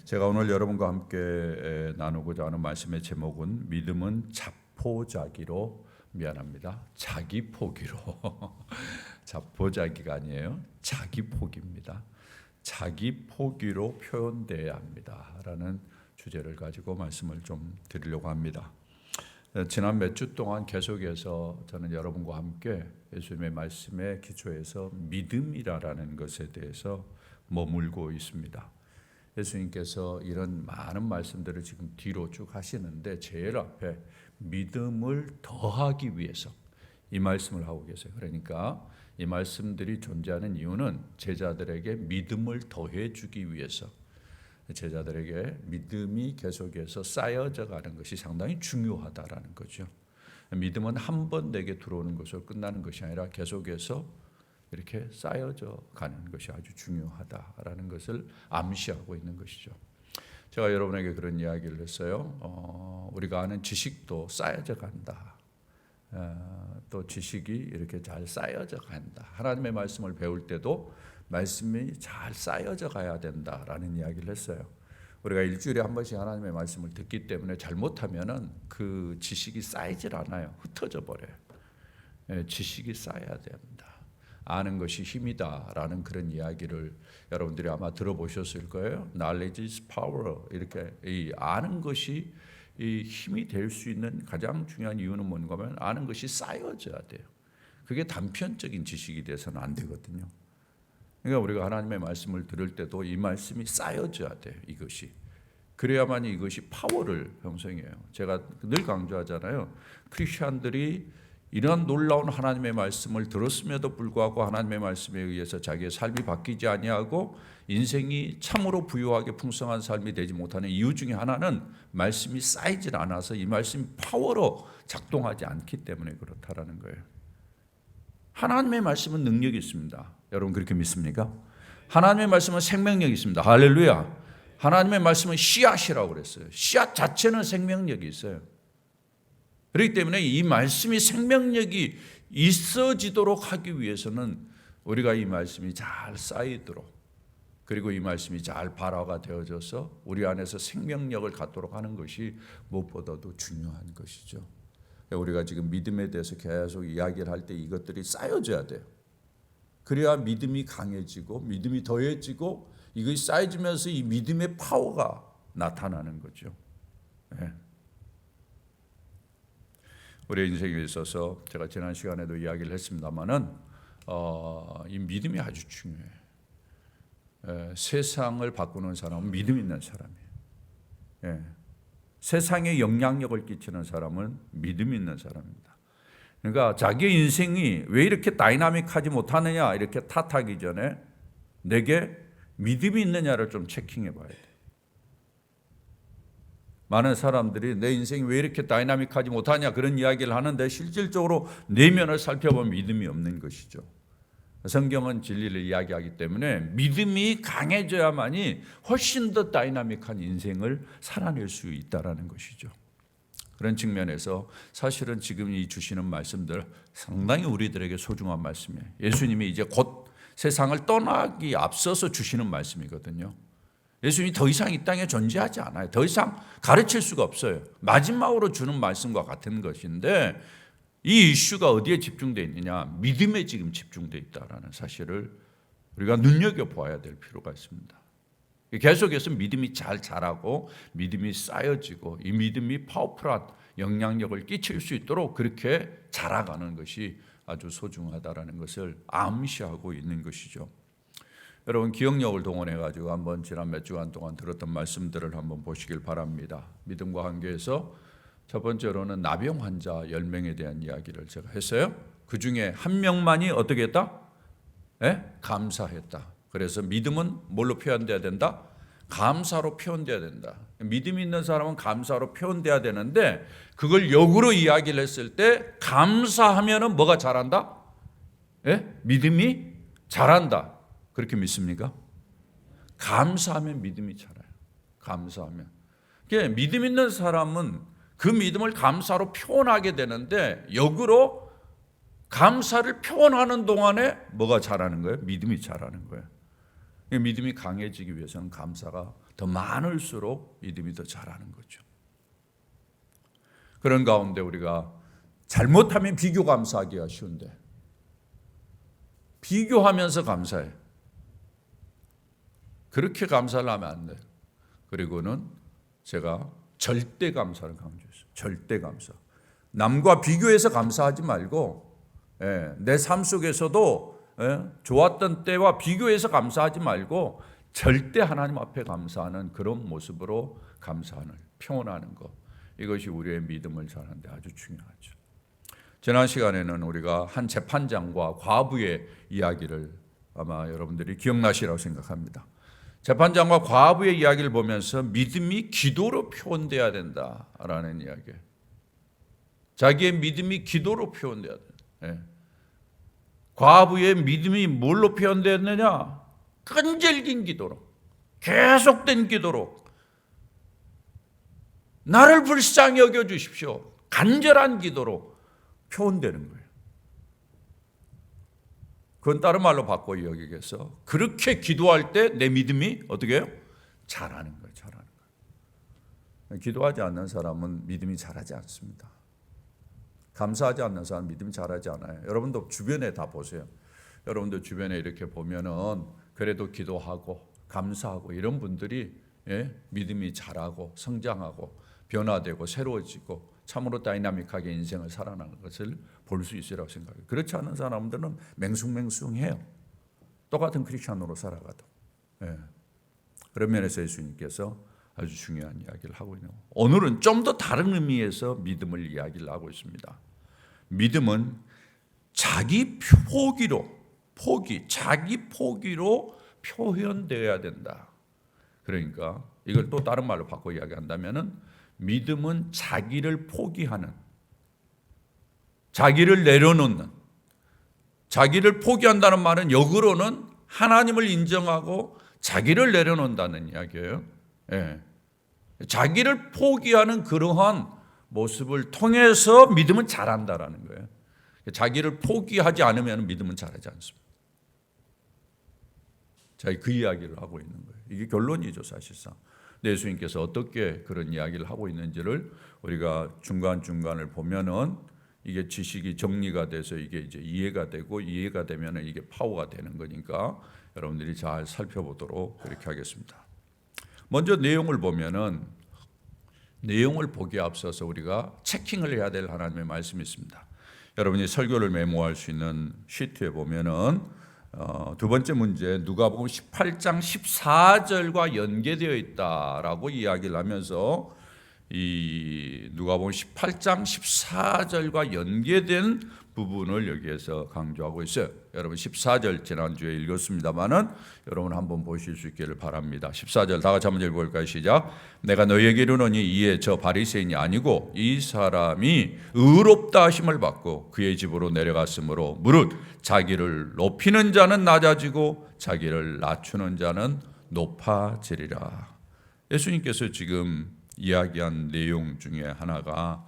제가 오늘 여러분과 함께 나누고자 하는 말씀의 제목은 믿음은 자포자기로, 미안합니다, 자기 포기로 자포자기가 아니에요. 자기 포기입니다. 자기 포기로 표현돼야 합니다라는 주제를 가지고 말씀을 좀 드리려고 합니다. 지난 몇 주 동안 계속해서 저는 여러분과 함께 예수님의 말씀에 기초해서 믿음이라는 것에 대해서 머물고 있습니다. 예수님께서 이런 많은 말씀들을 지금 뒤로 쭉 하시는데 제일 앞에 믿음을 더하기 위해서 이 말씀을 하고 계세요. 그러니까 이 말씀들이 존재하는 이유는 제자들에게 믿음을 더해 주기 위해서, 제자들에게 믿음이 계속해서 쌓여져 가는 것이 상당히 중요하다라는 거죠. 믿음은 한 번 내게 들어오는 것으로 끝나는 것이 아니라 계속해서 이렇게 쌓여져 가는 것이 아주 중요하다라는 것을 암시하고 있는 것이죠. 제가 여러분에게 그런 이야기를 했어요. 우리가 아는 지식도 쌓여져 간다. 또 지식이 이렇게 잘 쌓여져 간다. 하나님의 말씀을 배울 때도 말씀이 잘 쌓여져 가야 된다라는 이야기를 했어요. 우리가 일주일에 한 번씩 하나님의 말씀을 듣기 때문에 잘못하면은 그 지식이 쌓이질 않아요. 흩어져 버려요. 지식이 쌓여야 됩니다. 아는 것이 힘이다라는 그런 이야기를 여러분들이 아마 들어보셨을 거예요. Knowledge is power. 이렇게 이 아는 것이 이 힘이 될 수 있는 가장 중요한 이유는 뭔가 하면 아는 것이 쌓여져야 돼요. 그게 단편적인 지식이 돼서는 안 되거든요. 그러니까 우리가 하나님의 말씀을 들을 때도 이 말씀이 쌓여져야 돼요. 이것이. 그래야만 이것이 파워를 형성해요. 제가 늘 강조하잖아요. 크리스천들이 이러한 놀라운 하나님의 말씀을 들었음에도 불구하고 하나님의 말씀에 의해서 자기의 삶이 바뀌지 아니하고 인생이 참으로 부유하게 풍성한 삶이 되지 못하는 이유 중에 하나는 말씀이 쌓이질 않아서 이 말씀이 파워로 작동하지 않기 때문에 그렇다라는 거예요. 하나님의 말씀은 능력이 있습니다. 여러분 그렇게 믿습니까? 하나님의 말씀은 생명력이 있습니다. 할렐루야. 하나님의 말씀은 씨앗이라고 그랬어요. 씨앗 자체는 생명력이 있어요. 그렇기 때문에 이 말씀이 생명력이 있어지도록 하기 위해서는 우리가 이 말씀이 잘 쌓이도록, 그리고 이 말씀이 잘 발화가 되어져서 우리 안에서 생명력을 갖도록 하는 것이 무엇보다도 중요한 것이죠. 우리가 지금 믿음에 대해서 계속 이야기를 할 때 이것들이 쌓여져야 돼요. 그래야 믿음이 강해지고 믿음이 더해지고 이것이 쌓여지면서 이 믿음의 파워가 나타나는 거죠. 네. 우리 인생에 있어서 제가 지난 시간에도 이야기를 했습니다마는 이 믿음이 아주 중요해요. 세상을 바꾸는 사람은 믿음 있는 사람이에요. 세상에 영향력을 끼치는 사람은 믿음 있는 사람입니다. 그러니까 자기 인생이 왜 이렇게 다이나믹하지 못하느냐 이렇게 탓하기 전에 내게 믿음이 있느냐를 좀 체킹해 봐야 돼요. 많은 사람들이 내 인생이 왜 이렇게 다이나믹하지 못하냐 그런 이야기를 하는데 실질적으로 내면을 살펴보면 믿음이 없는 것이죠. 성경은 진리를 이야기하기 때문에 믿음이 강해져야만이 훨씬 더 다이나믹한 인생을 살아낼 수 있다는 것이죠. 그런 측면에서 사실은 지금 이 주시는 말씀들 상당히 우리들에게 소중한 말씀이에요. 예수님이 이제 곧 세상을 떠나기 앞서서 주시는 말씀이거든요. 예수님이 더 이상 이 땅에 존재하지 않아요. 더 이상 가르칠 수가 없어요. 마지막으로 주는 말씀과 같은 것인데 이 이슈가 어디에 집중되어 있느냐? 믿음에 지금 집중되어 있다는 사실을 우리가 눈여겨보아야 될 필요가 있습니다. 계속해서 믿음이 잘 자라고 믿음이 쌓여지고 이 믿음이 파워풀한 영향력을 끼칠 수 있도록 그렇게 자라가는 것이 아주 소중하다는 것을 암시하고 있는 것이죠. 여러분 기억력을 동원해가지고 한번 지난 몇 주간 동안 들었던 말씀들을 한번 보시길 바랍니다. 믿음과 관계에서 첫 번째로는 나병 환자 10명에 대한 이야기를 제가 했어요. 그 중에 한 명만이 어떻게 했다? 감사했다. 그래서 믿음은 뭘로 표현돼야 된다? 감사로 표현돼야 된다. 믿음이 있는 사람은 감사로 표현돼야 되는데 그걸 역으로 이야기를 했을 때 감사하면은 뭐가 자란다? 믿음이 자란다. 그렇게 믿습니까? 감사하면 믿음이 자라요. 감사하면. 그러니까 믿음 있는 사람은 그 믿음을 감사로 표현하게 되는데 역으로 감사를 표현하는 동안에 뭐가 자라는 거예요? 믿음이 자라는 거예요. 믿음이 강해지기 위해서는 감사가 더 많을수록 믿음이 더 자라는 거죠. 그런 가운데 우리가 잘못하면 비교 감사하기가 쉬운데 비교하면서 감사해. 그렇게 감사를 하면 안 돼요. 그리고는 제가 절대 감사를 강조했어요. 절대 감사. 남과 비교해서 감사하지 말고 내 삶 속에서도 좋았던 때와 비교해서 감사하지 말고 절대 하나님 앞에 감사하는 그런 모습으로 감사하는, 표현하는 것. 이것이 우리의 믿음을 자라는 데 아주 중요하죠. 지난 시간에는 우리가 한 재판장과 과부의 이야기를 아마 여러분들이 기억나시라고 생각합니다. 재판장과 과부의 이야기를 보면서 믿음이 기도로 표현돼야 된다라는 이야기예요. 자기의 믿음이 기도로 표현돼야 된다. 과부의 믿음이 뭘로 표현되었느냐? 끈질긴 기도로, 계속된 기도로, 나를 불쌍히 여겨주십시오, 간절한 기도로 표현되는 거예요. 그건 다른 말로 바꿔 이야기해서 그렇게 기도할 때 내 믿음이 어떻게 해요? 자라는 거예요. 자라는 거예요. 기도하지 않는 사람은 믿음이 자라지 않습니다. 감사하지 않는 사람은 믿음이 자라지 않아요. 여러분도 주변에 다 보세요. 여러분도 주변에 이렇게 보면은 그래도 기도하고 감사하고 이런 분들이 믿음이 자라고 성장하고 변화되고 새로워지고 참으로 다이나믹하게 인생을 살아가는 것을 볼 수 있으라고 생각해요. 그렇지 않은 사람들은 맹숭맹숭해요. 똑같은 크리스천으로 살아가도. 그런 면에서 예수님께서 아주 중요한 이야기를 하고 있는 거예요. 오늘은 좀 더 다른 의미에서 믿음을 이야기를 하고 있습니다. 믿음은 자기 포기로 표현되어야 된다. 그러니까 이걸 또 다른 말로 바꿔 이야기한다면은 믿음은 자기를 포기하는, 자기를 내려놓는, 자기를 포기한다는 말은 역으로는 하나님을 인정하고 자기를 내려놓는다는 이야기예요. 자기를 포기하는 그러한 모습을 통해서 믿음은 자란다라는 거예요. 자기를 포기하지 않으면 믿음은 자라지 않습니다. 자, 그 이야기를 하고 있는 거예요. 이게 결론이죠, 사실상. 예수님께서 어떻게 그런 이야기를 하고 있는지를 우리가 중간중간을 보면은 이게 지식이 정리가 돼서 이게 이제 이해가 되고, 이해가 되면은 이게 파워가 되는 거니까 여러분들이 잘 살펴보도록 그렇게 하겠습니다. 먼저 내용을 보면은, 내용을 보기에 앞서서 우리가 체킹을 해야 될 하나님의 말씀이 있습니다. 여러분이 설교를 메모할 수 있는 시트에 보면은 두 번째 문제, 누가복음 18장 14절과 연계되어 있다라고 이야기를 하면서 이 누가복음 18장 14절과 연계된 부분을 여기에서 강조하고 있어요. 여러분 14절 지난주에 읽었습니다만은 여러분 한번 보실 수 있기를 바랍니다. 14절 다 같이 한번 읽어볼까요? 시작. 내가 너희에게 이르노니 이에 저 바리새인이 아니고 이 사람이 의롭다 하심을 받고 그의 집으로 내려갔으므로 무릇 자기를 높이는 자는 낮아지고 자기를 낮추는 자는 높아지리라. 예수님께서 지금 이야기한 내용 중에 하나가,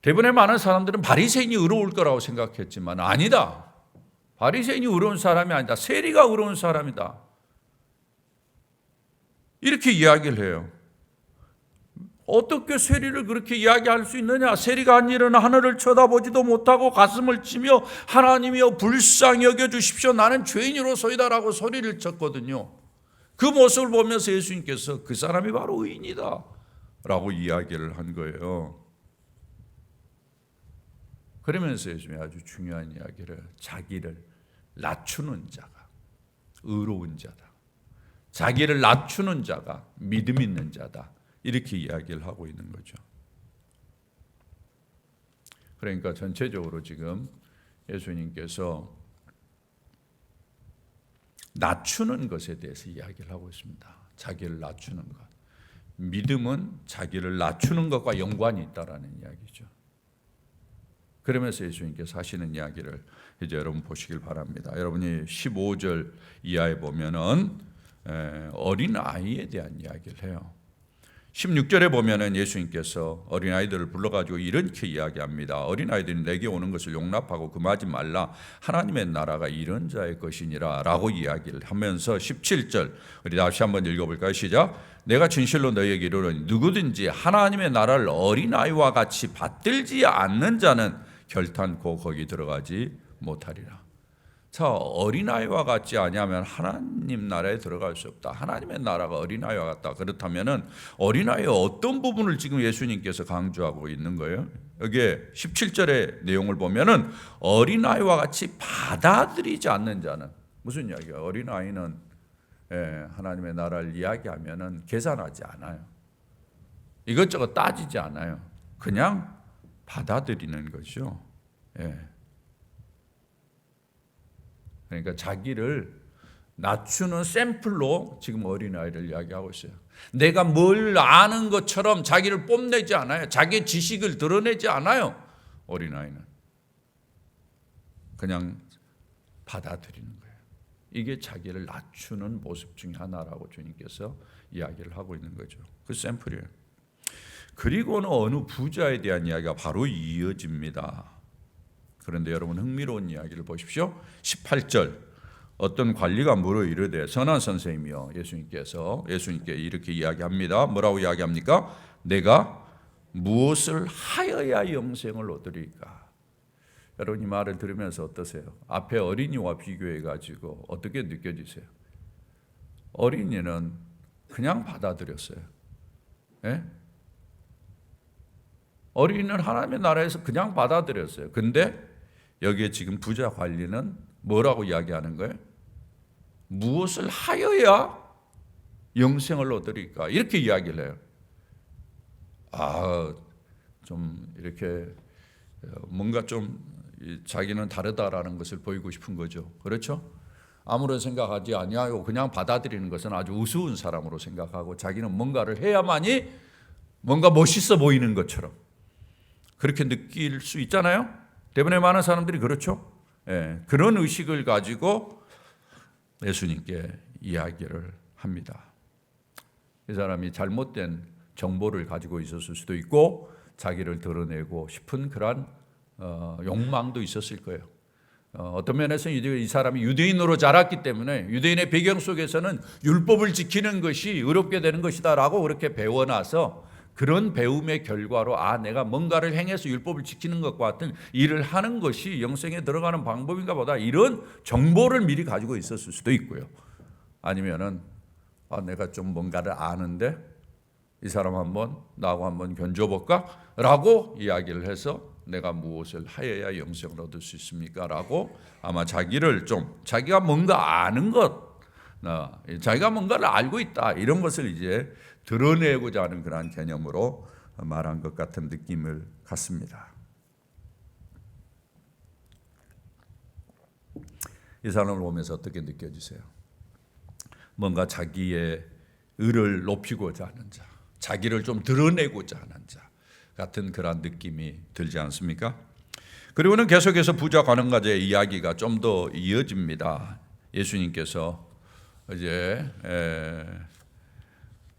대부분의 많은 사람들은 바리새인이 의로울 거라고 생각했지만 아니다. 바리새인이 의로운 사람이 아니다. 세리가 의로운 사람이다. 이렇게 이야기를 해요. 어떻게 세리를 그렇게 이야기할 수 있느냐? 세리가 한 일은 하늘을 쳐다보지도 못하고 가슴을 치며 하나님이여 불쌍히 여겨주십시오, 나는 죄인으로소이다라고 소리를 쳤거든요. 그 모습을 보면서 예수님께서 그 사람이 바로 의인이다 라고 이야기를 한 거예요. 그러면서 예수님이 아주 중요한 이야기를, 자기를 낮추는 자가 의로운 자다, 자기를 낮추는 자가 믿음 있는 자다, 이렇게 이야기를 하고 있는 거죠. 그러니까 전체적으로 지금 예수님께서 낮추는 것에 대해서 이야기를 하고 있습니다. 자기를 낮추는 것. 믿음은 자기를 낮추는 것과 연관이 있다라는 이야기죠. 그러면서 예수님께서 하시는 이야기를 이제 여러분 보시길 바랍니다. 여러분이 15절 이하에 보면은 어린 아이에 대한 이야기를 해요. 16절에 보면은 예수님께서 어린아이들을 불러가지고 이렇게 이야기합니다. 어린아이들이 내게 오는 것을 용납하고 금하지 말라. 하나님의 나라가 이런 자의 것이니라 라고 이야기를 하면서 17절 우리 다시 한번 읽어볼까요? 시작. 내가 진실로 너희에게 이르노니 누구든지 하나님의 나라를 어린아이와 같이 받들지 않는 자는 결탄코 거기 들어가지 못하리라. 자, 어린아이와 같지 아니하면 하나님 나라에 들어갈 수 없다. 하나님의 나라가 어린아이와 같다. 그렇다면은 어린아이의 어떤 부분을 지금 예수님께서 강조하고 있는 거예요? 여기에 17절의 내용을 보면은 어린아이와 같이 받아들이지 않는 자는 무슨 이야기야? 어린아이는 하나님의 나라를 이야기하면은 계산하지 않아요. 이것저것 따지지 않아요. 그냥 받아들이는 거죠. 그러니까 자기를 낮추는 샘플로 지금 어린아이를 이야기하고 있어요. 내가 뭘 아는 것처럼 자기를 뽐내지 않아요. 자기의 지식을 드러내지 않아요. 어린아이는 그냥 받아들이는 거예요. 이게 자기를 낮추는 모습 중에 하나라고 주님께서 이야기를 하고 있는 거죠. 그 샘플이에요. 그리고는 어느 부자에 대한 이야기가 바로 이어집니다. 그런데 여러분 흥미로운 이야기를 보십시오. 18절 어떤 관리가 물어 이르되 선한 선생님이여 예수님께 이렇게 이야기합니다. 뭐라고 이야기합니까? 내가 무엇을 하여야 영생을 얻으리까? 여러분 이 말을 들으면서 어떠세요? 앞에 어린이와 비교해 가지고 어떻게 느껴지세요? 어린이는 그냥 받아들였어요. 어린이는 하나님의 나라에서 그냥 받아들였어요. 근데 여기에 지금 부자 관리는 뭐라고 이야기하는 거예요? 무엇을 하여야 영생을 얻으리까? 이렇게 이야기를 해요. 좀 이렇게 뭔가 좀 자기는 다르다라는 것을 보이고 싶은 거죠. 그렇죠? 아무런 생각하지 아니하고 그냥 받아들이는 것은 아주 우스운 사람으로 생각하고 자기는 뭔가를 해야만이 뭔가 멋있어 보이는 것처럼 그렇게 느낄 수 있잖아요. 대부분의 많은 사람들이 그렇죠. 그런 의식을 가지고 예수님께 이야기를 합니다. 이 사람이 잘못된 정보를 가지고 있었을 수도 있고 자기를 드러내고 싶은 그런 욕망도 있었을 거예요. 어떤 면에서는 이 사람이 유대인으로 자랐기 때문에 유대인의 배경 속에서는 율법을 지키는 것이 의롭게 되는 것이다라고 그렇게 배워놔서 그런 배움의 결과로 내가 뭔가를 행해서 율법을 지키는 것과 같은 일을 하는 것이 영생에 들어가는 방법인가 보다 이런 정보를 미리 가지고 있었을 수도 있고요. 아니면은 내가 좀 뭔가를 아는데 이 사람 나하고 한번 견줘볼까? 라고 이야기를 해서 내가 무엇을 하여야 영생을 얻을 수 있습니까? 라고 아마 자기가 뭔가 아는 것, 자기가 뭔가를 알고 있다 이런 것을 이제 드러내고자 하는 그러한 개념으로 말한 것 같은 느낌을 갖습니다. 이 사람을 보면서 어떻게 느껴지세요? 뭔가 자기의 의를 높이고자 하는 자, 자기를 좀 드러내고자 하는 자 같은 그런 느낌이 들지 않습니까? 그리고는 계속해서 부자 관원가제의 이야기가 좀 더 이어집니다. 예수님께서 이제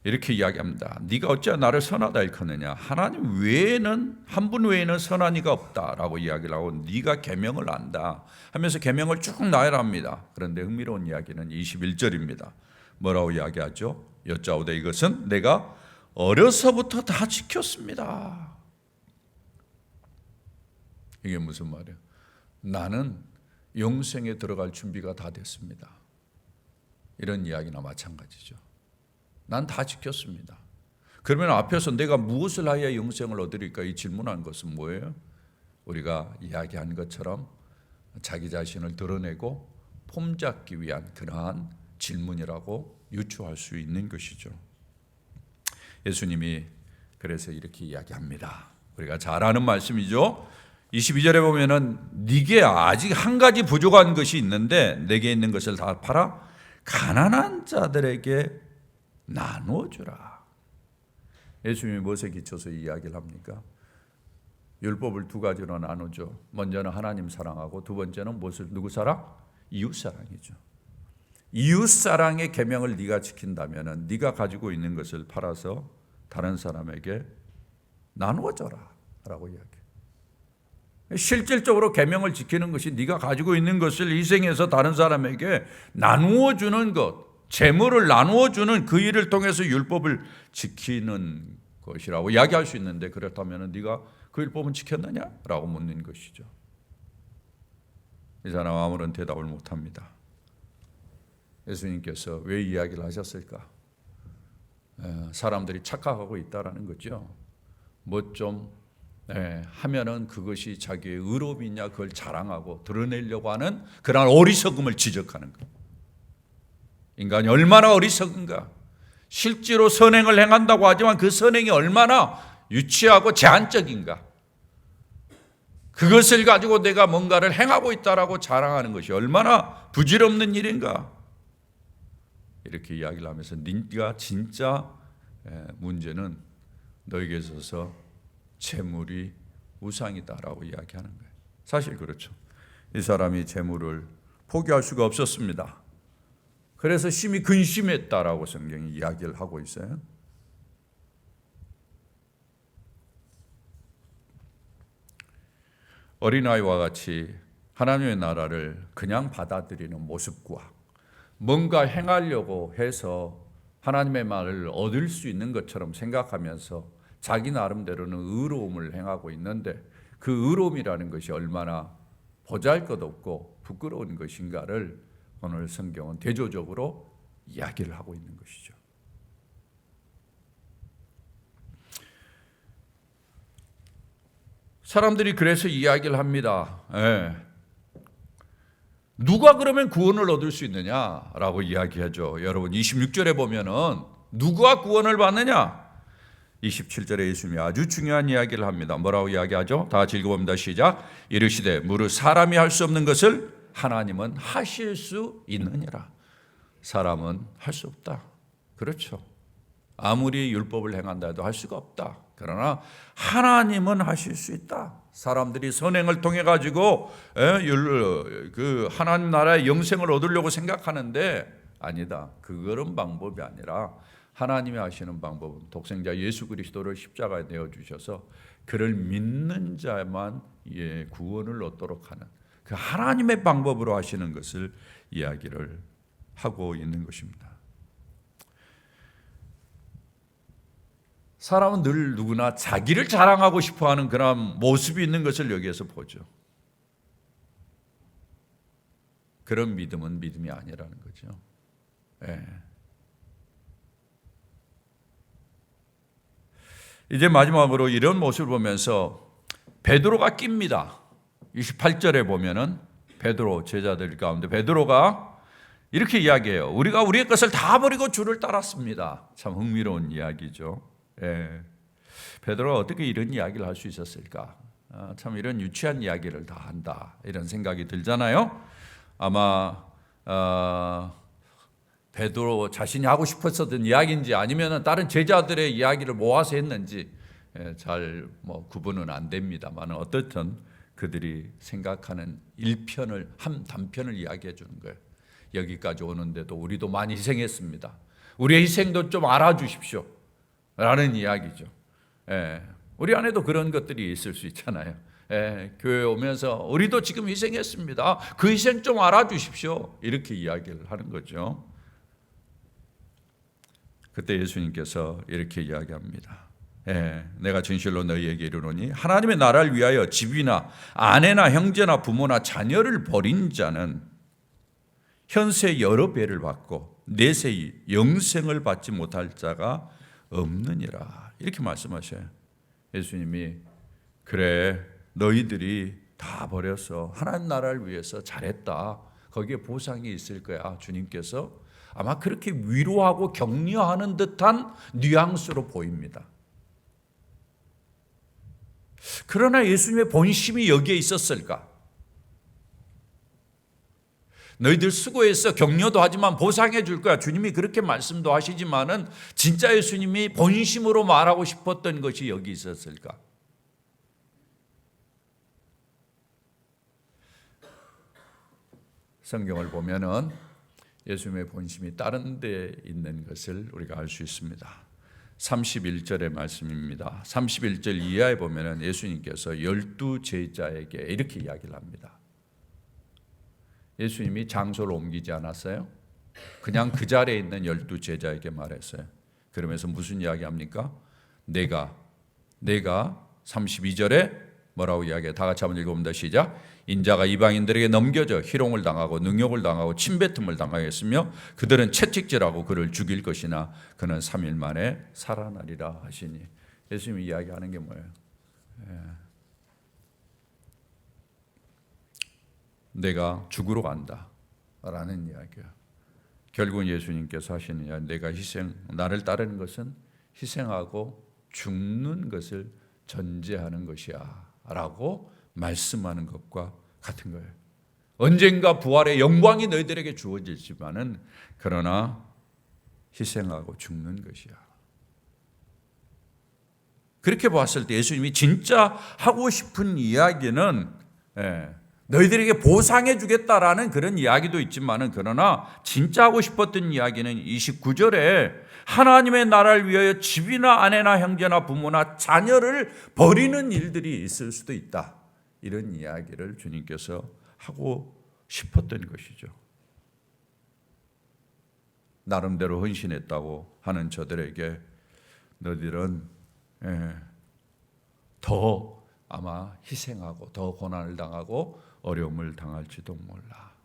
이렇게 이야기합니다. 네가 어찌 나를 선하다 일컫느냐? 하나님 외에는 한 분 외에는 선한 이가 없다라고 이야기를 하고 네가 계명을 안다 하면서 계명을 쭉 나열합니다. 그런데 흥미로운 이야기는 21절입니다. 뭐라고 이야기하죠? 여짜오되 이것은 내가 어려서부터 다 지켰습니다. 이게 무슨 말이에요? 나는 영생에 들어갈 준비가 다 됐습니다. 이런 이야기나 마찬가지죠. 난 다 지켰습니다. 그러면 앞에서 내가 무엇을 하여야 영생을 얻으리까 이 질문한 것은 뭐예요? 우리가 이야기한 것처럼 자기 자신을 드러내고 폼잡기 위한 그러한 질문이라고 유추할 수 있는 것이죠. 예수님이 그래서 이렇게 이야기합니다. 우리가 잘 아는 말씀이죠. 22절에 보면은 네게 아직 한 가지 부족한 것이 있는데 내게 있는 것을 다 팔아 가난한 자들에게 나눠주라. 예수님이 무엇에 기초서 이야기를 합니까? 율법을 두 가지로 나누죠. 먼저는 하나님 사랑하고 두 번째는 누구 사랑? 이웃 사랑이죠. 이웃 사랑의 계명을 네가 지킨다면은 네가 가지고 있는 것을 팔아서 다른 사람에게 나누어줘라 라고 이야기해요. 실질적으로 계명을 지키는 것이 네가 가지고 있는 것을 희생해서 다른 사람에게 나누어 주는 것, 재물을 나누어 주는 그 일을 통해서 율법을 지키는 것이라고 이야기할 수 있는데, 그렇다면 네가 그 율법은 지켰느냐라고 묻는 것이죠. 이 사람 아무런 대답을 못합니다. 예수님께서 왜 이야기를 하셨을까? 사람들이 착각하고 있다라는 거죠. 뭐 좀 하면은 그것이 자기의 의로움이냐 그걸 자랑하고 드러내려고 하는 그런 어리석음을 지적하는 것. 인간이 얼마나 어리석은가. 실제로 선행을 행한다고 하지만 그 선행이 얼마나 유치하고 제한적인가. 그것을 가지고 내가 뭔가를 행하고 있다라고 자랑하는 것이 얼마나 부질없는 일인가. 이렇게 이야기를 하면서 네가 진짜 문제는 너에게 있어서 재물이 우상이다라고 이야기하는 거예요. 사실 그렇죠. 이 사람이 재물을 포기할 수가 없었습니다. 그래서 심히 근심했다라고 성경이 이야기를 하고 있어요. 어린아이와 같이 하나님의 나라를 그냥 받아들이는 모습과 뭔가 행하려고 해서 하나님의 말을 얻을 수 있는 것처럼 생각하면서 자기 나름대로는 의로움을 행하고 있는데 그 의로움이라는 것이 얼마나 보잘것없고 부끄러운 것인가를 오늘 성경은 대조적으로 이야기를 하고 있는 것이죠. 사람들이 그래서 이야기를 합니다. 누가 그러면 구원을 얻을 수 있느냐라고 이야기하죠. 여러분 26절에 보면은 누가 구원을 받느냐? 27절에 예수님이 아주 중요한 이야기를 합니다. 뭐라고 이야기하죠? 다 같이 읽어봅니다. 시작. 이르시되 무릇 사람이 할 수 없는 것을 하나님은 하실 수 있느니라. 사람은 할 수 없다. 그렇죠. 아무리 율법을 행한다 해도 할 수가 없다. 그러나 하나님은 하실 수 있다. 사람들이 선행을 통해 가지고 그 하나님 나라의 영생을 얻으려고 생각하는데 아니다. 그런 방법이 아니라 하나님이 하시는 방법은 독생자 예수 그리스도를 십자가에 내어주셔서 그를 믿는 자만 구원을 얻도록 하는 그 하나님의 방법으로 하시는 것을 이야기를 하고 있는 것입니다. 사람은 늘 누구나 자기를 자랑하고 싶어하는 그런 모습이 있는 것을 여기에서 보죠. 그런 믿음은 믿음이 아니라는 거죠. 이제 마지막으로 이런 모습을 보면서 베드로가 낍니다. 28절에 보면은 베드로 제자들 가운데 베드로가 이렇게 이야기해요. 우리가 우리의 것을 다 버리고 주를 따랐습니다. 참 흥미로운 이야기죠. 베드로가 어떻게 이런 이야기를 할 수 있었을까? 참 이런 유치한 이야기를 다 한다 이런 생각이 들잖아요. 아마 베드로 자신이 하고 싶었었던 이야기인지 아니면 다른 제자들의 이야기를 모아서 했는지 잘 구분은 안 됩니다만 어떻든 그들이 생각하는 한 단편을 이야기해 주는 거예요. 여기까지 오는데도 우리도 많이 희생했습니다. 우리의 희생도 좀 알아주십시오 라는 이야기죠. 우리 안에도 그런 것들이 있을 수 있잖아요. 교회 오면서 우리도 지금 희생했습니다. 그 희생 좀 알아주십시오. 이렇게 이야기를 하는 거죠. 그때 예수님께서 이렇게 이야기합니다. 내가 진실로 너희에게 이르노니 하나님의 나라를 위하여 집이나 아내나 형제나 부모나 자녀를 버린 자는 현세 여러 배를 받고 내세 영생을 받지 못할 자가 없느니라. 이렇게 말씀하셔요. 예수님이 그래 너희들이 다 버려서 하나님 나라를 위해서 잘했다. 거기에 보상이 있을 거야. 주님께서 아마 그렇게 위로하고 격려하는 듯한 뉘앙스로 보입니다. 그러나 예수님의 본심이 여기에 있었을까? 너희들 수고해서 격려도 하지만 보상해 줄 거야. 주님이 그렇게 말씀도 하시지만은 진짜 예수님이 본심으로 말하고 싶었던 것이 여기 있었을까? 성경을 보면은 예수님의 본심이 다른 데 있는 것을 우리가 알 수 있습니다. 31절의 말씀입니다. 31절 이하에 보면 예수님께서 12 제자에게 이렇게 이야기를 합니다. 예수님이 장소를 옮기지 않았어요. 그냥 그 자리에 있는 12 제자에게 말했어요. 그러면서 무슨 이야기합니까? 내가 32절에 뭐라고 이야기해요? 다 같이 한번 읽어봅니다. 시작. 인자가 이방인들에게 넘겨져 희롱을 당하고 능욕을 당하고 침뱉음을 당하겠으며 그들은 채찍질하고 그를 죽일 것이나 그는 3일 만에 살아나리라 하시니. 예수님이 이야기하는 게 뭐예요? 내가 죽으러 간다 라는 이야기예요. 결국은 예수님께서 하시는 이야기, 내가 나를 따르는 것은 희생하고 죽는 것을 전제하는 것이야 라고 말씀하는 것과 같은 거예요. 언젠가 부활의 영광이 너희들에게 주어지지만은 그러나 희생하고 죽는 것이야. 그렇게 봤을 때 예수님이 진짜 하고 싶은 이야기는 너희들에게 보상해 주겠다라는 그런 이야기도 있지만은 그러나 진짜 하고 싶었던 이야기는 29절에 하나님의 나라를 위하여 집이나 아내나 형제나 부모나 자녀를 버리는 일들이 있을 수도 있다. 이런 이야기를 주님께서 하고 싶었던 것이죠. 나름대로 헌신했다고 하는 저들에게 너희들은 더 아마 희생하고 더 고난을 당하고 어려움을 당할지도 몰라.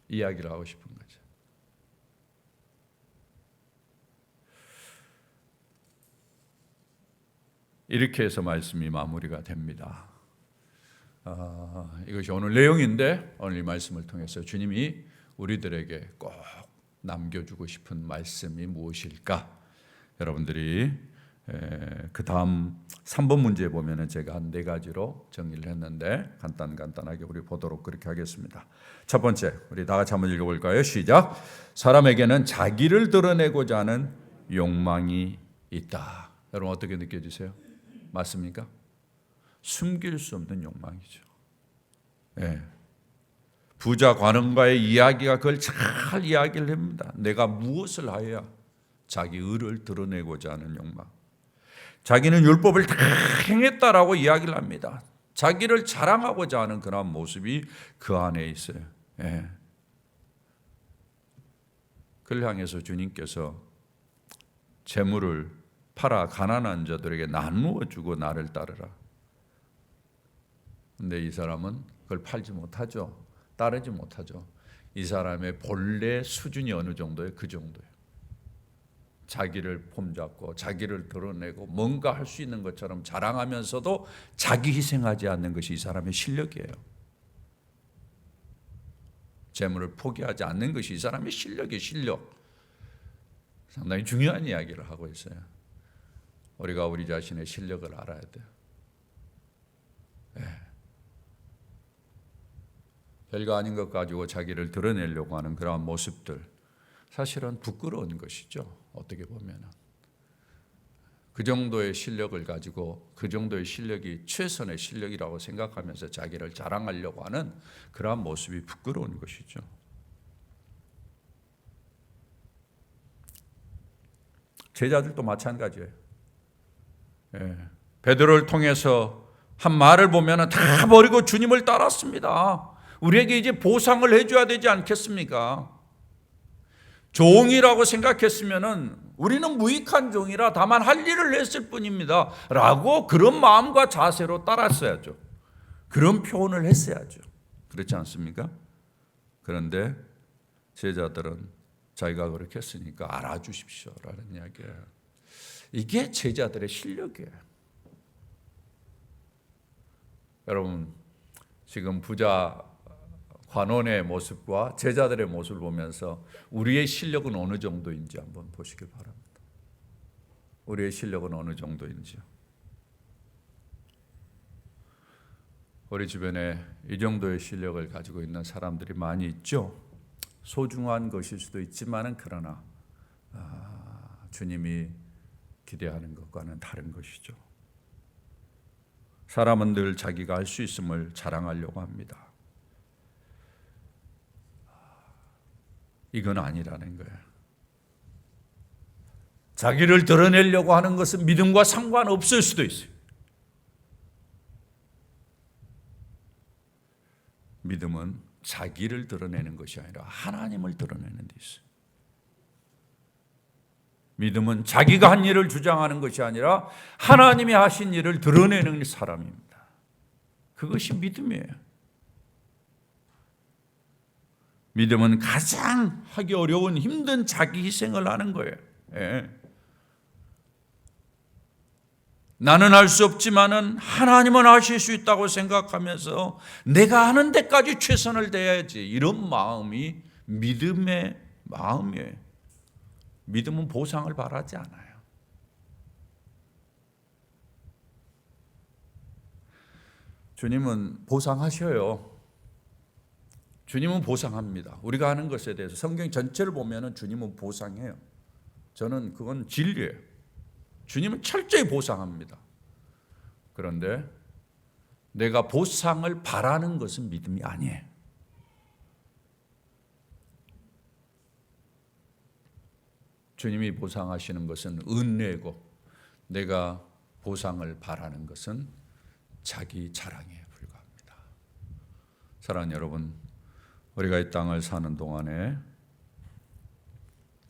이야기를 하고 싶은 거죠. 이렇게 해서 말씀이 마무리가 됩니다. 이것이 오늘 내용인데 오늘 이 말씀을 통해서 주님이 우리들에게 꼭 남겨주고 싶은 말씀이 무엇일까? 여러분들이 그 다음 3번 문제에 보면은 제가 한 4가지로 정리를 했는데 간단하게 우리 보도록 그렇게 하겠습니다. 첫 번째, 우리 다 같이 한번 읽어볼까요? 시작. 사람에게는 자기를 드러내고자 하는 욕망이 있다. 여러분 어떻게 느껴지세요? 맞습니까? 숨길 수 없는 욕망이죠. 부자 관원과의 이야기가 그걸 잘 이야기를 합니다. 내가 무엇을 하여야 자기 의를 드러내고자 하는 욕망. 자기는 율법을 다 행했다라고 이야기를 합니다. 자기를 자랑하고자 하는 그런 모습이 그 안에 있어요. 그를 향해서 주님께서 재물을 팔아 가난한 자들에게 나누어 주고 나를 따르라. 근데 이 사람은 그걸 팔지 못하죠. 따르지 못하죠. 이 사람의 본래 수준이 어느 정도예요? 그 정도예요. 자기를 폼잡고 자기를 드러내고 뭔가 할 수 있는 것처럼 자랑하면서도 자기 희생하지 않는 것이 이 사람의 실력이에요. 재물을 포기하지 않는 것이 이 사람의 실력이에요. 실력. 상당히 중요한 이야기를 하고 있어요. 우리가 우리 자신의 실력을 알아야 돼요. 별거 아닌 것 가지고 자기를 드러내려고 하는 그러한 모습들, 사실은 부끄러운 것이죠. 어떻게 보면 그 정도의 실력을 가지고 그 정도의 실력이 최선의 실력이라고 생각하면서 자기를 자랑하려고 하는 그러한 모습이 부끄러운 것이죠. 제자들도 마찬가지예요. 베드로를 통해서 한 말을 보면 다 버리고 주님을 따랐습니다. 우리에게 이제 보상을 해줘야 되지 않겠습니까? 종이라고 생각했으면 우리는 무익한 종이라 다만 할 일을 했을 뿐입니다 라고 그런 마음과 자세로 따랐어야죠. 그런 표현을 했어야죠. 그렇지 않습니까? 그런데 제자들은 자기가 그렇게 했으니까 알아주십시오 라는 이야기예요. 이게 제자들의 실력이에요. 여러분 지금 부자 관원의 모습과 제자들의 모습을 보면서 우리의 실력은 어느 정도인지 한번 보시길 바랍니다. 우리의 실력은 어느 정도인지요. 우리 주변에 이 정도의 실력을 가지고 있는 사람들이 많이 있죠. 소중한 것일 수도 있지만은 그러나 주님이 기대하는 것과는 다른 것이죠. 사람은 늘 자기가 할 수 있음을 자랑하려고 합니다. 이건 아니라는 거예요. 자기를 드러내려고 하는 것은 믿음과 상관없을 수도 있어요. 믿음은 자기를 드러내는 것이 아니라 하나님을 드러내는 데 있어요. 믿음은 자기가 한 일을 주장하는 것이 아니라 하나님이 하신 일을 드러내는 사람입니다. 그것이 믿음이에요. 믿음은 가장 하기 어려운 힘든 자기 희생을 하는 거예요. 예. 나는 할 수 없지만은 하나님은 하실 수 있다고 생각하면서 내가 하는 데까지 최선을 다해야지, 이런 마음이 믿음의 마음이에요. 믿음은 보상을 바라지 않아요. 주님은 보상하셔요. 주님은 보상합니다. 우리가 하는 것에 대해서 성경 전체를 보면은 주님은 보상해요. 저는 그건 진리예요. 주님은 철저히 보상합니다. 그런데 내가 보상을 바라는 것은 믿음이 아니에요. 주님이 보상하시는 것은 은혜고, 내가 보상을 바라는 것은 자기 자랑에 불과합니다. 사랑하는 여러분, 우리가 이 땅을 사는 동안에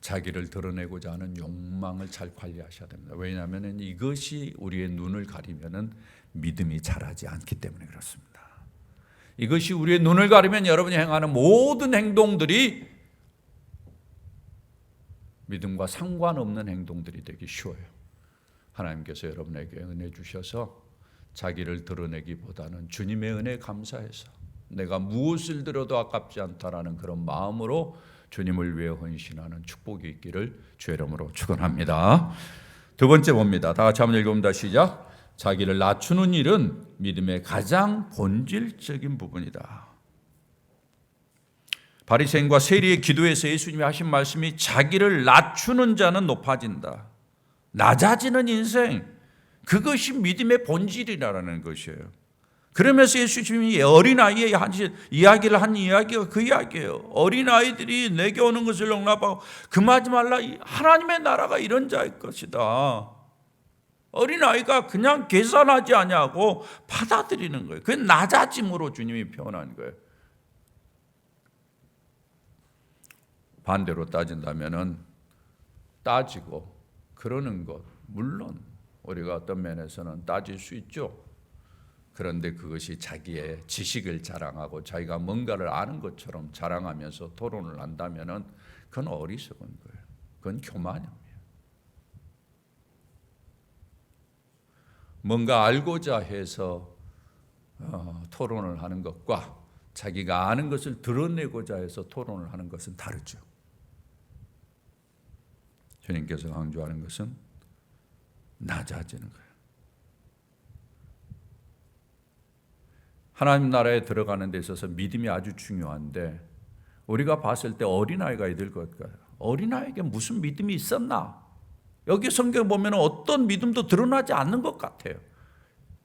자기를 드러내고자 하는 욕망을 잘 관리하셔야 됩니다. 왜냐하면 이것이 우리의 눈을 가리면 믿음이 자라지 않기 때문에 그렇습니다. 이것이 우리의 눈을 가리면 여러분이 행하는 모든 행동들이 믿음과 상관없는 행동들이 되기 쉬워요. 하나님께서 여러분에게 은혜 주셔서 자기를 드러내기보다는 주님의 은혜에 감사해서 내가 무엇을 들어도 아깝지 않다라는 그런 마음으로 주님을 위해 헌신하는 축복이 있기를 주의 이름으로 축원합니다. 두 번째 봅니다. 다 같이 한번 읽어봅니다. 시작. 자기를 낮추는 일은 믿음의 가장 본질적인 부분이다. 바리새인과 세리의 기도에서 예수님이 하신 말씀이 자기를 낮추는 자는 높아진다. 낮아지는 인생, 그것이 믿음의 본질이라는 것이에요. 그러면서 예수님이 어린아이의 이야기를 한 이야기가 그 이야기예요. 어린아이들이 내게 오는 것을 용납하고 금하지 말라. 하나님의 나라가 이런 자일 것이다. 어린아이가 그냥 계산하지 아니하고 받아들이는 거예요. 그게 낮아짐으로 주님이 표현한 거예요. 반대로 따진다면 따지고 그러는 것, 물론 우리가 어떤 면에서는 따질 수 있죠. 그런데 그것이 자기의 지식을 자랑하고 자기가 뭔가를 아는 것처럼 자랑하면서 토론을 한다면 그건 어리석은 거예요. 그건 교만입니다. 뭔가 알고자 해서 토론을 하는 것과 자기가 아는 것을 드러내고자 해서 토론을 하는 것은 다르죠. 주님께서 강조하는 것은 낮아지는 거예요. 하나님 나라에 들어가는 데 있어서 믿음이 아주 중요한데, 우리가 봤을 때 어린아이가 있을 것 같아요. 어린아이에게 무슨 믿음이 있었나? 여기 성경 보면 어떤 믿음도 드러나지 않는 것 같아요.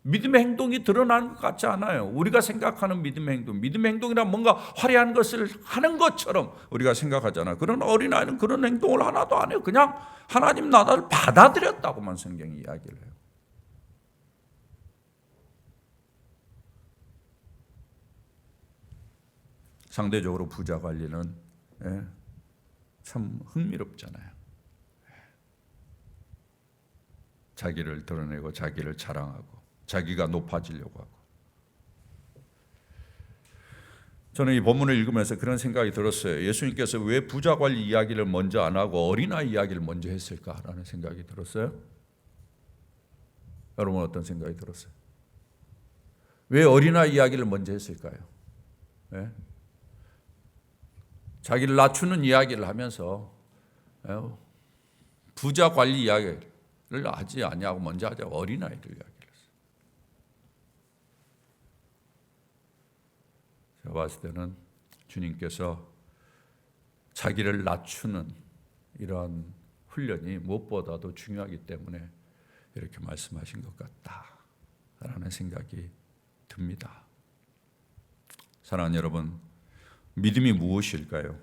믿음의 행동이 드러나는 것 같지 않아요. 우리가 생각하는 믿음의 행동, 믿음의 행동이란 뭔가 화려한 것을 하는 것처럼 우리가 생각하잖아요. 그러나 어린아이는 그런 행동을 하나도 안 해요. 그냥 하나님 나라를 받아들였다고만 성경이 이야기를 해요. 상대적으로 부자 관리는 참 흥미롭잖아요. 자기를 드러내고 자기를 자랑하고 자기가 높아지려고 하고. 저는 이 본문을 읽으면서 그런 생각이 들었어요. 예수님께서 왜 부자 관리 이야기를 먼저 안 하고 어린아이 이야기를 먼저 했을까라는 생각이 들었어요. 여러분 어떤 생각이 들었어요? 왜 어린아이 이야기를 먼저 했을까요? 네? 자기를 낮추는 이야기를 하면서 부자 관리 이야기를 하지 아니하고 먼저 하자 어린아이들 이야기를 했어요. 제가 봤을 때는 주님께서 자기를 낮추는 이러한 훈련이 무엇보다도 중요하기 때문에 이렇게 말씀하신 것 같다라는 생각이 듭니다. 사랑하는 여러분, 믿음이 무엇일까요?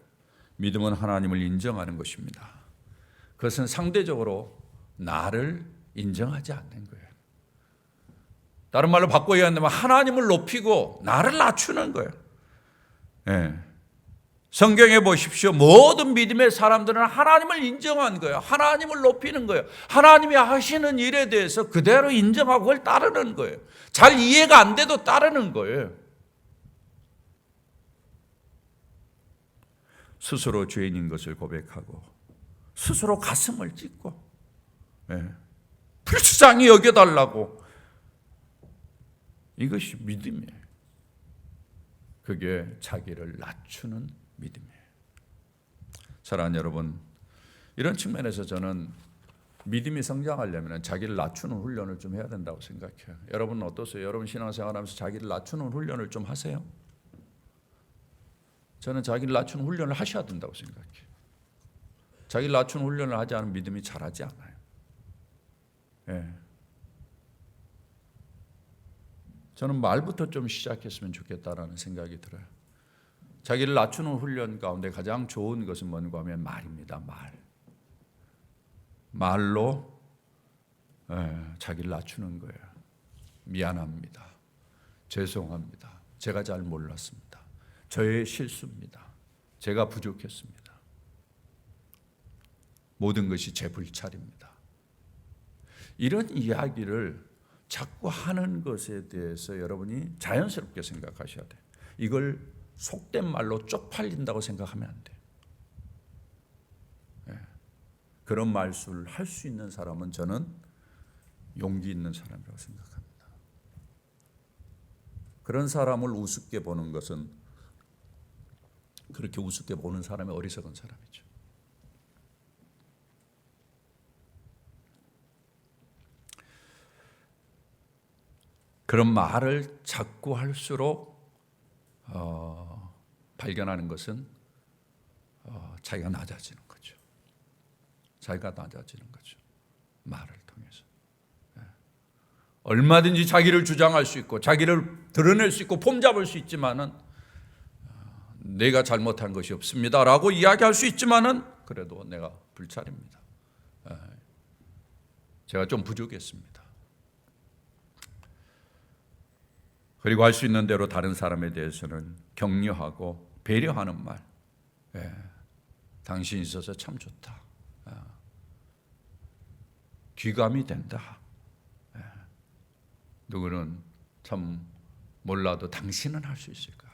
믿음은 하나님을 인정하는 것입니다. 그것은 상대적으로 나를 인정하지 않는 거예요. 다른 말로 바꿔 얘기한다면 하나님을 높이고 나를 낮추는 거예요. 예. 성경에 보십시오. 모든 믿음의 사람들은 하나님을 인정한 거예요. 하나님을 높이는 거예요. 하나님이 하시는 일에 대해서 그대로 인정하고 그걸 따르는 거예요. 잘 이해가 안 돼도 따르는 거예요. 스스로 죄인인 것을 고백하고 스스로 가슴을 찢고 불쌍히 여겨달라고, 이것이 믿음이에요. 그게 자기를 낮추는 믿음이에요. 사랑하는 여러분, 이런 측면에서 저는 믿음이 성장하려면 자기를 낮추는 훈련을 좀 해야 된다고 생각해요. 여러분은 어떠세요? 여러분 신앙생활하면서 자기를 낮추는 훈련을 좀 하세요? 저는 자기를 낮추는 훈련을 하셔야 된다고 생각해요. 자기를 낮추는 훈련을 하지 않으면 믿음이 자라지 않아요. 예. 저는 말부터 좀 시작했으면 좋겠다라는 생각이 들어요. 자기를 낮추는 훈련 가운데 가장 좋은 것은 뭔가 하면 말입니다. 말로 자기를 낮추는 거예요. 미안합니다. 죄송합니다. 제가 잘 몰랐습니다. 저의 실수입니다. 제가 부족했습니다. 모든 것이 제 불찰입니다. 이런 이야기를 자꾸 하는 것에 대해서 여러분이 자연스럽게 생각하셔야 돼요. 이걸 속된 말로 쪽팔린다고 생각하면 안 돼요. 그런 말씀을 할 수 있는 사람은 저는 용기 있는 사람이라고 생각합니다. 그런 사람을 우습게 보는 것은 그렇게 우습게 보는 사람이 어리석은 사람이죠. 그런 말을 자꾸 할수록 발견하는 것은 자기가 낮아지는 거죠. 자기가 낮아지는 거죠. 말을 통해서. 얼마든지 자기를 주장할 수 있고 자기를 드러낼 수 있고 폼잡을 수 있지만은 내가 잘못한 것이 없습니다라고 이야기할 수 있지만은 그래도 내가 불찰입니다. 제가 좀 부족했습니다. 그리고 할 수 있는 대로 다른 사람에 대해서는 격려하고 배려하는 말. 당신이 있어서 참 좋다. 귀감이 된다. 누구는 참 몰라도 당신은 할 수 있을까.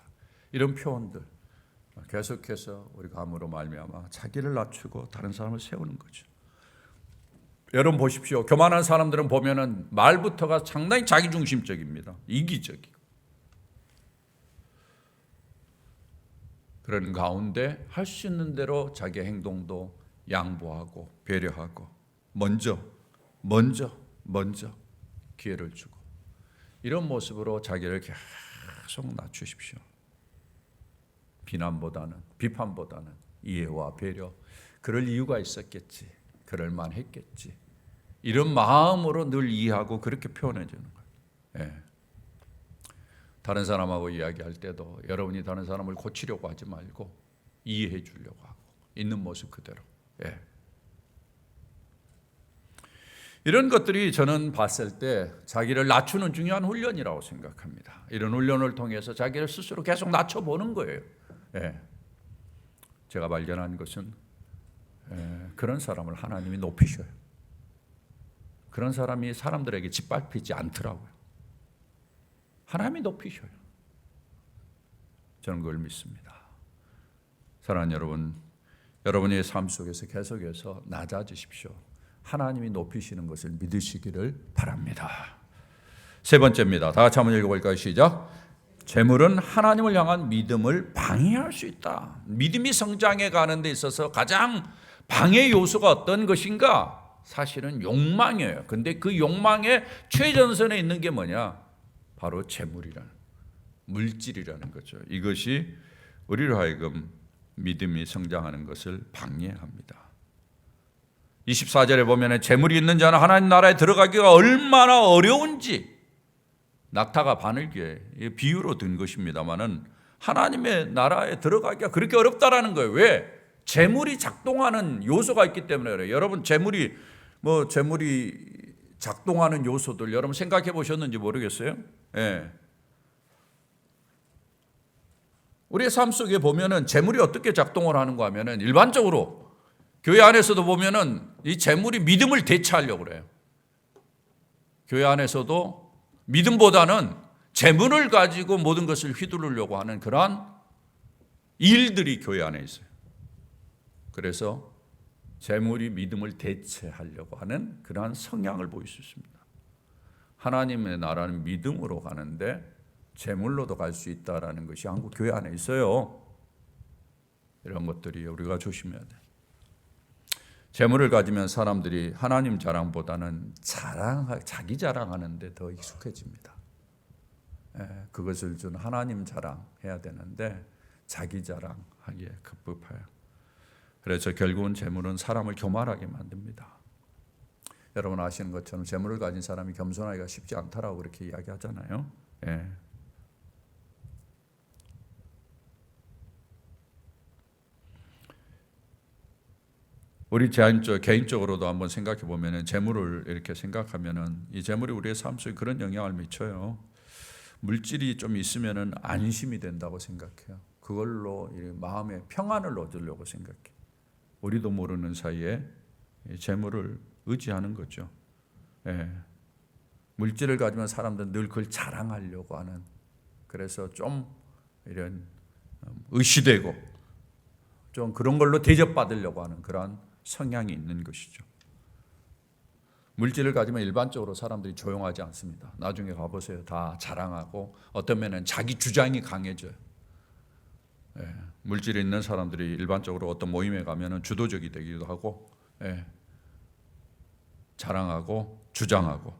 이런 표현들 계속해서 우리가 함으로 말미암아 자기를 낮추고 다른 사람을 세우는 거죠. 여러분 보십시오. 교만한 사람들은 보면은 말부터가 상당히 자기중심적입니다. 이기적이고. 그런 가운데 할 수 있는 대로 자기 행동도 양보하고 배려하고 먼저 기회를 주고, 이런 모습으로 자기를 계속 낮추십시오. 비판보다는 이해와 배려. 그럴 이유가 있었겠지. 그럴 만했겠지. 이런 마음으로 늘 이해하고 그렇게 표현해 주는 거예요. 다른 사람하고 이야기할 때도 여러분이 다른 사람을 고치려고 하지 말고 이해해 주려고 하고 있는 모습 그대로. 이런 것들이 저는 봤을 때 자기를 낮추는 중요한 훈련이라고 생각합니다. 이런 훈련을 통해서 자기를 스스로 계속 낮춰보는 거예요. 제가 발견한 것은 그런 사람을 하나님이 높이셔요. 그런 사람이 사람들에게 짓밟히지 않더라고요. 하나님이 높이셔요. 저는 그걸 믿습니다. 사랑하는 여러분, 여러분의 삶 속에서 계속해서 낮아지십시오. 하나님이 높이시는 것을 믿으시기를 바랍니다. 세 번째입니다. 다 같이 한번 읽어볼까요? 시작. 재물은 하나님을 향한 믿음을 방해할 수 있다. 믿음이 성장해 가는 데 있어서 가장 방해 요소가 어떤 것인가? 사실은 욕망이에요. 근데 그 욕망의 최전선에 있는 게 뭐냐? 바로 재물이라는, 물질이라는 거죠. 이것이 우리로 하여금 믿음이 성장하는 것을 방해합니다. 24절에 보면 재물이 있는 자는 하나님 나라에 들어가기가 얼마나 어려운지, 낙타가 바늘귀에 비유로 든 것입니다마는 하나님의 나라에 들어가기가 그렇게 어렵다라는 거예요. 왜? 재물이 작동하는 요소가 있기 때문에 그래요. 여러분 재물이 작동하는 요소들 여러분 생각해 보셨는지 모르겠어요. 예. 우리의 삶 속에 보면은 재물이 어떻게 작동을 하는가 하면은 일반적으로 교회 안에서도 보면은 이 재물이 믿음을 대체하려고 그래요. 교회 안에서도 믿음보다는 재물을 가지고 모든 것을 휘두르려고 하는 그러한 일들이 교회 안에 있어요. 그래서 재물이 믿음을 대체하려고 하는 그러한 성향을 보일 수 있습니다. 하나님의 나라는 믿음으로 가는데 재물로도 갈 수 있다라는 것이 한국 교회 안에 있어요. 이런 것들이 우리가 조심해야 돼. 재물을 가지면 사람들이 하나님 자랑보다는 자기 자랑하는 데 더 익숙해집니다. 그것을 좀 하나님 자랑해야 되는데 자기 자랑하기에 급급해요. 그래서 결국은 재물은 사람을 교만하게 만듭니다. 여러분 아시는 것처럼 재물을 가진 사람이 겸손하기가 쉽지 않다라고 그렇게 이야기하잖아요. 예. 우리 개인적으로도 한번 생각해 보면은 재물을 이렇게 생각하면은 이 재물이 우리의 삶 속에 그런 영향을 미쳐요. 물질이 좀 있으면은 안심이 된다고 생각해요. 그걸로 마음의 평안을 얻으려고 생각해. 우리도 모르는 사이에 재물을 의지하는 거죠. 예. 물질을 가지면 사람들은 늘 그걸 자랑하려고 하는. 그래서 좀 이런 의시되고 좀 그런 걸로 대접받으려고 하는 그런 성향이 있는 것이죠. 물질을 가지면 일반적으로 사람들이 조용하지 않습니다. 나중에 가보세요. 다 자랑하고 어떤 면은 자기 주장이 강해져요. 예, 물질이 있는 사람들이 일반적으로 어떤 모임에 가면 주도적이 되기도 하고 자랑하고 주장하고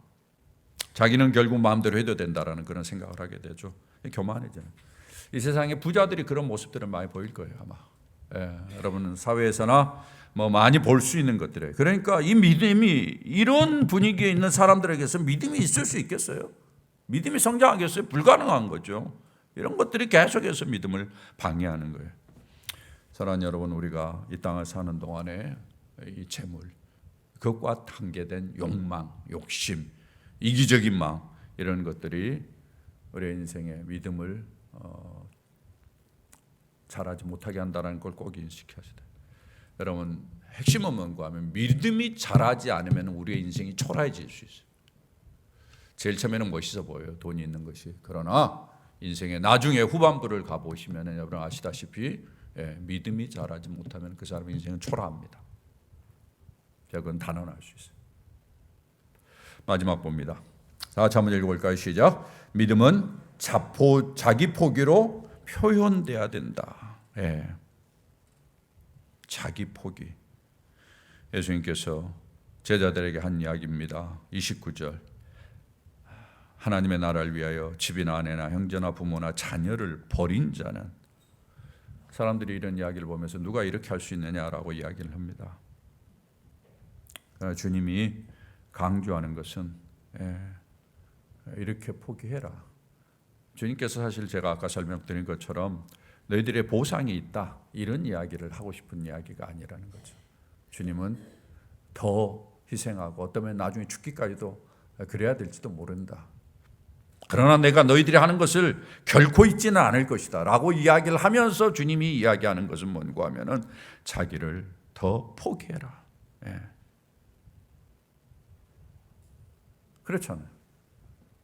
자기는 결국 마음대로 해도 된다라는 그런 생각을 하게 되죠. 교만해져요. 이 세상에 부자들이 그런 모습들을 많이 보일 거예요 아마. 여러분은 사회에서나 많이 볼 수 있는 것들이에요. 그러니까 이 믿음이 이런 분위기에 있는 사람들에게서 믿음이 있을 수 있겠어요? 믿음이 성장하겠어요? 불가능한 거죠. 이런 것들이 계속해서 믿음을 방해하는 거예요. 사랑하는 여러분, 우리가 이 땅을 사는 동안에 이 재물, 그것과 한계된 욕망, 욕심, 이기적인 마음 이런 것들이 우리의 인생의 믿음을 자라지 못하게 한다는 걸 꼭 인식하셔야 돼요. 여러분 핵심은 뭔가 하면 믿음이 자라지 않으면 우리의 인생이 초라해질 수 있어요. 제일 처음에는 멋있어 보여요. 돈이 있는 것이. 그러나 인생의 나중에 후반부를 가보시면 여러분 아시다시피 믿음이 자라지 못하면 그 사람의 인생은 초라합니다. 그건 단언할 수 있어요. 마지막 봅니다. 자, 한번 읽어볼까요? 시작. 믿음은 자기 포기로 표현돼야 된다. 자기 포기. 예수님께서 제자들에게 한 이야기입니다. 29절. 하나님의 나라를 위하여 집이나 아내나 형제나 부모나 자녀를 버린 자는, 사람들이 이런 이야기를 보면서 누가 이렇게 할 수 있느냐라고 이야기를 합니다. 그러나 주님이 강조하는 것은 이렇게 포기해라. 주님께서 사실 제가 아까 설명드린 것처럼 너희들의 보상이 있다 이런 이야기를 하고 싶은 이야기가 아니라는 거죠. 주님은 더 희생하고 어쩌면 나중에 죽기까지도 그래야 될지도 모른다. 그러나 내가 너희들이 하는 것을 결코 잊지는 않을 것이다 라고 이야기를 하면서 주님이 이야기하는 것은 뭔가 하면은 자기를 더 포기해라. 그렇잖아요.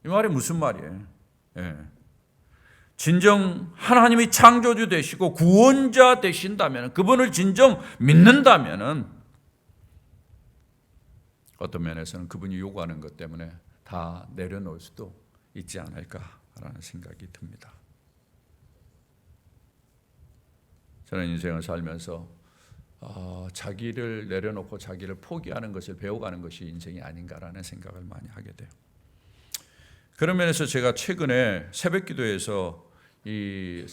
이 말이 무슨 말이에요? 진정 하나님이 창조주 되시고 구원자 되신다면, 그분을 진정 믿는다면 어떤 면에서는 그분이 요구하는 것 때문에 다 내려놓을 수도 있지 않을까라는 생각이 듭니다. 저는 인생을 살면서 자기를 내려놓고 자기를 포기하는 것을 배워가는 것이 인생이 아닌가라는 생각을 많이 하게 돼요. 그런 면에서 제가 최근에 새벽기도에서 이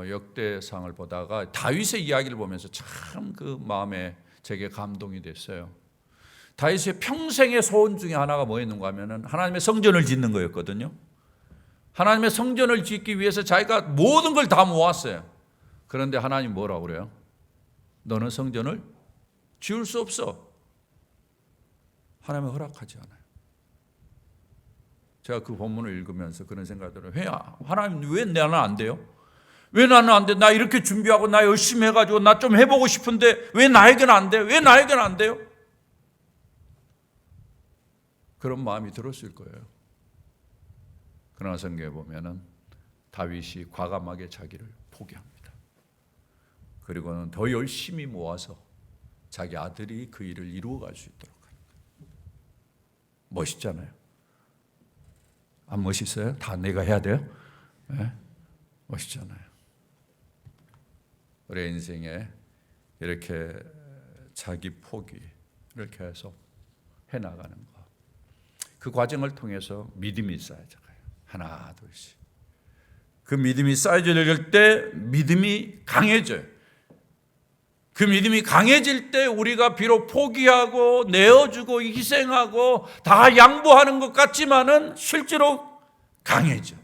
역대상을 보다가 다윗의 이야기를 보면서 참 그 마음에 제게 감동이 됐어요. 다윗의 평생의 소원 중에 하나가 뭐였는가 하면은 하나님의 성전을 짓는 거였거든요. 하나님의 성전을 짓기 위해서 자기가 모든 걸 다 모았어요. 그런데 하나님 뭐라고 그래요? 너는 성전을 지을 수 없어. 하나님은 허락하지 않아요. 제가 그 본문을 읽으면서 그런 생각이 들어요. 하나님 왜 나는 안 돼요? 왜 나는 안 돼? 나 이렇게 준비하고 나 열심히 해가지고 나 좀 해보고 싶은데 왜 나에게는 안 돼? 왜 나에게는 안 돼요? 그런 마음이 들었을 거예요. 그러나 성경에 보면은 다윗이 과감하게 자기를 포기합니다. 그리고는 더 열심히 모아서 자기 아들이 그 일을 이루어갈 수 있도록 하는 거예요. 멋있잖아요. 안 멋있어요? 다 내가 해야 돼요? 네? 멋있잖아요. 우리 인생에 이렇게 자기 포기 이렇게 해서 해나가는 거. 그 과정을 통해서 믿음이 쌓여져요. 하나 둘씩. 그 믿음이 쌓여질 때 믿음이 강해져요. 그 믿음이 강해질 때 우리가 비록 포기하고 내어주고 희생하고 다 양보하는 것 같지만은 실제로 강해져.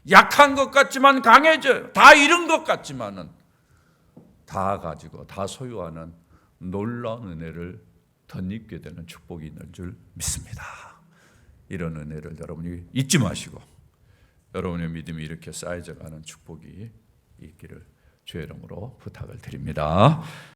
약한 것 같지만 강해져요. 다 잃은 것 같지만은 다 가지고 다 소유하는 놀라운 은혜를 덧입게 되는 축복이 있는 줄 믿습니다. 이런 은혜를 여러분이 잊지 마시고 여러분의 믿음이 이렇게 쌓여져가는 축복이 있기를 주의 이름으로 부탁을 드립니다.